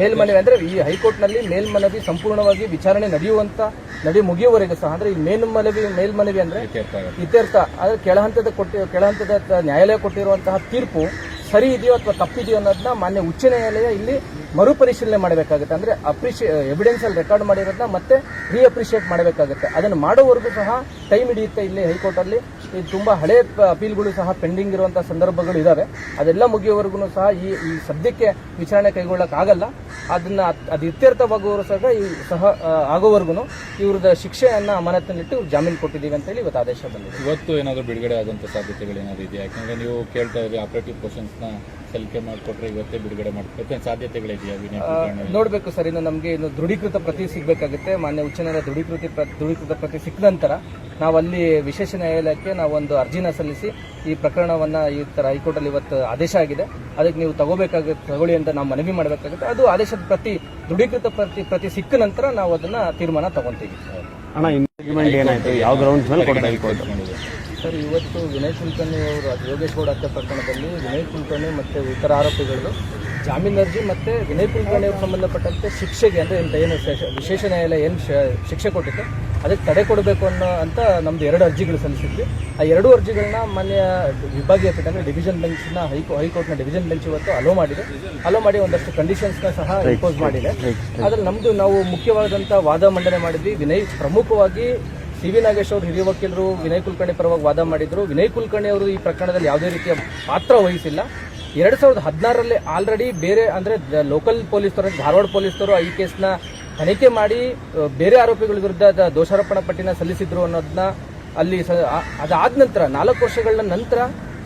ಮೇಲ್ಮನವಿ ಅಂದ್ರೆ ಈ ಹೈಕೋರ್ಟ್ನಲ್ಲಿ ಮೇಲ್ಮನವಿ ಸಂಪೂರ್ಣವಾಗಿ ವಿಚಾರಣೆ ಮುಗಿಯುವವರೆಗೂ ಸಹ ಅಂದ್ರೆ ಈ ಮೇಲ್ಮನವಿ ಅಂದ್ರೆ ಇತ್ಯರ್ಥ ಅಂದ್ರೆ ಕೆಳಹಂತದ ನ್ಯಾಯಾಲಯ ಕೊಟ್ಟಿರುವಂತಹ ತೀರ್ಪು ಸರಿ ಇದೆಯೋ ಅಥವಾ ತಪ್ಪಿದೆಯೋ ಅನ್ನೋದನ್ನ ಮಾನ್ಯ ಉಚ್ಚ ನ್ಯಾಯಾಲಯ ಇಲ್ಲಿ ಮರುಪರಿಶೀಲನೆ ಮಾಡಬೇಕಾಗುತ್ತೆ. ಅಂದ್ರೆ ಎವಿಡೆನ್ಸ್ ಅಲ್ಲಿ ರೆಕಾರ್ಡ್ ಮಾಡಿರೋದನ್ನ ಮತ್ತೆ ಅಪ್ರಿಷಿಯೇಟ್ ಮಾಡಬೇಕಾಗುತ್ತೆ. ಅದನ್ನು ಮಾಡೋವರೆಗೂ ಸಹ ಟೈಮ್ ಹಿಡಿಯುತ್ತೆ. ಇಲ್ಲಿ ಹೈಕೋರ್ಟ್ ಅಲ್ಲಿ ತುಂಬಾ ಹಳೆ ಅಪೀಲ್ಗಳು ಸಹ ಪೆಂಡಿಂಗ್ ಇರುವಂತಹ ಸಂದರ್ಭಗಳು ಇದಾವೆ. ಅದೆಲ್ಲ ಮುಗಿಯುವವರೆಗೂ ಸಹ ಈ ಸದ್ಯಕ್ಕೆ ವಿಚಾರಣೆ ಕೈಗೊಳ್ಳಕ್ಕಾಗಲ್ಲ. ಅದು ಇತ್ಯರ್ಥವಾಗುವವರು ಸಹ ಆಗೋವರೆಗೂ ಇವ್ರದ ಶಿಕ್ಷೆಯನ್ನ ಅಮಾನತಿನಲ್ಲಿಟ್ಟು ಜಾಮೀನು ಕೊಟ್ಟಿದ್ದೀವಿ ಅಂತ ಹೇಳಿ ಇವತ್ತು ಆದೇಶ ಬಂದಿದೆ. ಇವತ್ತು ಏನಾದರೂ ಬಿಡುಗಡೆ ಆದಂತ ಸಾಧ್ಯತೆಗಳು ಏನಾದ್ರು ಇದೆಯಾ? ಯಾಕಂದ್ರೆ ನೀವು ಕೇಳ್ತಾ ಇದ್ರೆ ಆಪರೇಟಿವ್ ಕ್ವಶನ್ಸ್ ಸಲ್ಲಿಕೆ ಮಾಡಿಕೊಟ್ರೆ ಇವತ್ತೇ ಬಿಡುಗಡೆ ಮಾಡ್ಕೊಳ್ತೇನೆ ಸಾಧ್ಯತೆಗಳಿದೆಯಾ? ನೋಡ್ಬೇಕು ಸರ್, ಇನ್ನು ನಮಗೆ ಇನ್ನು ದೃಢೀಕೃತ ಪ್ರತಿ ಸಿಗಬೇಕಾಗುತ್ತೆ. ಮಾನ್ಯ ಉಚ್ಚ ನ್ಯಾಯಾಲಯ ದೃಢೀಕೃತ ಪ್ರತಿ ಸಿಕ್ಕ ನಂತರ ನಾವು ಅಲ್ಲಿ ವಿಶೇಷ ನ್ಯಾಯಾಲಯಕ್ಕೆ ನಾವೊಂದು ಅರ್ಜಿನ ಸಲ್ಲಿಸಿ ಈ ಪ್ರಕರಣವನ್ನ ಈ ತರ ಹೈಕೋರ್ಟಲ್ಲಿ ಇವತ್ತು ಆದೇಶ ಆಗಿದೆ, ಅದಕ್ಕೆ ನೀವು ತಗೊಳ್ಳಿ ಅಂತ ನಾವು ಮನವಿ ಮಾಡಬೇಕಾಗುತ್ತೆ. ಅದು ಆದೇಶದ ದೃಢೀಕೃತ ಪ್ರತಿ ಸಿಕ್ಕ ನಂತರ ನಾವು ಅದನ್ನ ತೀರ್ಮಾನ ತಗೊಂತೀವಿ. ಸರ್, ಇವತ್ತು ವಿನಯ್ ಕುಲಕರ್ಣಿ ಅವರು ಯೋಗೇಶ್ ಗೌಡ ಹತ್ಯೆ ಪ್ರಕರಣದಲ್ಲಿ ವಿನಯ್ ಕುಲಕರ್ಣಿ ಮತ್ತು ಇತರ ಆರೋಪಿಗಳು ಜಾಮೀನು ಅರ್ಜಿ ಮತ್ತು ವಿನಯ್ ಕುಲಕರ್ಣಿ ಅವರು ಸಂಬಂಧಪಟ್ಟಂತೆ ಶಿಕ್ಷೆಗೆ ಅಂದರೆ ಏನು ವಿಶೇಷ ನ್ಯಾಯಾಲಯ ಏನು ಶಿಕ್ಷೆ ಕೊಟ್ಟಿತ್ತು ಅದಕ್ಕೆ ತಡೆ ಕೊಡಬೇಕು ಅಂತ ನಮ್ಮದು 2 ಅರ್ಜಿಗಳು ಸಲ್ಲಿಸಿದ್ವಿ. ಆ 2 ಅರ್ಜಿಗಳನ್ನ ಮಾನ್ಯ ವಿಭಾಗೀಯ ಪೀಠ ಅಂದರೆ ಡಿವಿಷನ್ ಬೆಂಚ್ನ ಹೈಕೋರ್ಟ್ನ ಡಿವಿಷನ್ ಬೆಂಚ್ ಇವತ್ತು ಅಲೋ ಮಾಡಿ ಒಂದಷ್ಟು ಕಂಡೀಷನ್ಸ್ನ ಸಹ ಇಂಪೋಸ್ ಮಾಡಿದೆ. ಅದರಲ್ಲಿ ನಾವು ಮುಖ್ಯವಾದಂಥ ವಾದ ಮಂಡನೆ ಮಾಡಿದ್ವಿ. ವಿನಯ್ ಪ್ರಮುಖವಾಗಿ ಸಿ.ವಿ. ನಾಗೇಶ್ ಅವರು ಹಿರಿಯ ವಕೀಲರು ವಿನಯ್ ಕುಲಕರ್ಣಿ ಪರವಾಗಿ ವಾದ ಮಾಡಿದ್ರು. ವಿನಯ್ ಕುಲಕರ್ಣಿ ಅವರು ಈ ಪ್ರಕರಣದಲ್ಲಿ ಯಾವುದೇ ರೀತಿಯ ಪಾತ್ರ ವಹಿಸಿಲ್ಲ. 2016ರಲ್ಲಿ ಆಲ್ರೆಡಿ ಬೇರೆ ಅಂದರೆ ಲೋಕಲ್ ಪೊಲೀಸರು, ಧಾರವಾಡ ಪೊಲೀಸರು ಈ ಕೇಸ್ನ ತನಿಖೆ ಮಾಡಿ ಬೇರೆ ಆರೋಪಿಗಳ ವಿರುದ್ಧ ದೋಷಾರೋಪಣಾ ಪಟ್ಟಿನ ಸಲ್ಲಿಸಿದ್ರು ಅನ್ನೋದನ್ನ ಅಲ್ಲಿ ಅದಾದ ನಂತರ 4 ವರ್ಷಗಳ ನಂತರ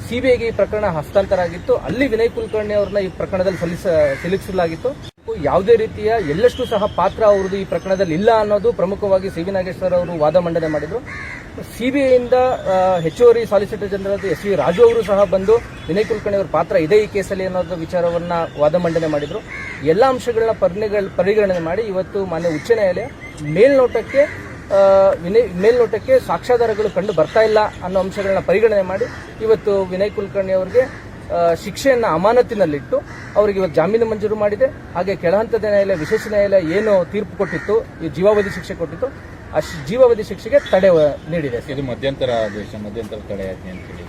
ಸಿಬಿಐಗೆ ಈ ಪ್ರಕರಣ ಹಸ್ತಾಂತರ ಆಗಿತ್ತು. ಅಲ್ಲಿ ವಿನಯ್ ಕುಲಕರ್ಣಿ ಅವ್ರನ್ನ ಈ ಪ್ರಕರಣದಲ್ಲಿ ಸಿಲುಕಿಸಲಾಗಿತ್ತು. ಯಾವುದೇ ರೀತಿಯ ಎಲ್ಲಷ್ಟು ಸಹ ಪಾತ್ರ ಅವ್ರದ್ದು ಈ ಪ್ರಕರಣದಲ್ಲಿ ಇಲ್ಲ ಅನ್ನೋದು ಪ್ರಮುಖವಾಗಿ ಸಿ.ವಿ. ನಾಗೇಶ್ ಸರ್ ಅವರು ವಾದ ಮಂಡನೆ ಮಾಡಿದ್ರು. ಸಿಬಿಐಯಿಂದ ಹೆಚ್ಚುವರಿ ಸಾಲಿಸಿಟರ್ ಜನರಲ್ ಎಸ್.ವಿ. ರಾಜು ಅವರು ಸಹ ಬಂದು ವಿನಯ್ ಕುಲಕರ್ಣಿ ಅವರ ಪಾತ್ರ ಇದೆ ಈ ಕೇಸಲ್ಲಿ ಅನ್ನೋದು ವಿಚಾರವನ್ನ ವಾದ ಮಂಡನೆ ಮಾಡಿದ್ರು. ಎಲ್ಲ ಅಂಶಗಳನ್ನ ಪರಿಗಣನೆ ಮಾಡಿ ಇವತ್ತು ಮಾನ್ಯ ಉಚ್ಚ ನ್ಯಾಯಾಲಯ ಮೇಲ್ನೋಟಕ್ಕೆ ಸಾಕ್ಷ್ಯಾಧಾರಗಳು ಕಂಡು ಬರ್ತಾ ಇಲ್ಲ ಅನ್ನೋ ಅಂಶಗಳನ್ನ ಪರಿಗಣನೆ ಮಾಡಿ ಇವತ್ತು ವಿನಯ್ ಕುಲಕರ್ಣಿ ಅವರಿಗೆ ಶಿಕ್ಷೆಯನ್ನ ಅಮಾನತಿನಲ್ಲಿಟ್ಟು ಅವರಿಗೆ ಇವತ್ತು ಜಾಮೀನು ಮಂಜೂರು ಮಾಡಿದೆ. ಹಾಗೆ ಕೆಳಹಂತದ ನ್ಯಾಯಾಲಯ ವಿಶೇಷ ನ್ಯಾಯಾಲಯ ಏನು ತೀರ್ಪು ಕೊಟ್ಟಿತ್ತು, ಈ ಜೀವಾವಧಿ ಶಿಕ್ಷೆ ಕೊಟ್ಟಿತ್ತು, ಆ ಜೀವಾವಧಿ ಶಿಕ್ಷೆಗೆ ತಡೆ ನೀಡಿದೆ. ಇದು ಮಧ್ಯಂತರ ತಡೆ ಆಜ್ಞೆ ಅಂತ ಹೇಳಿ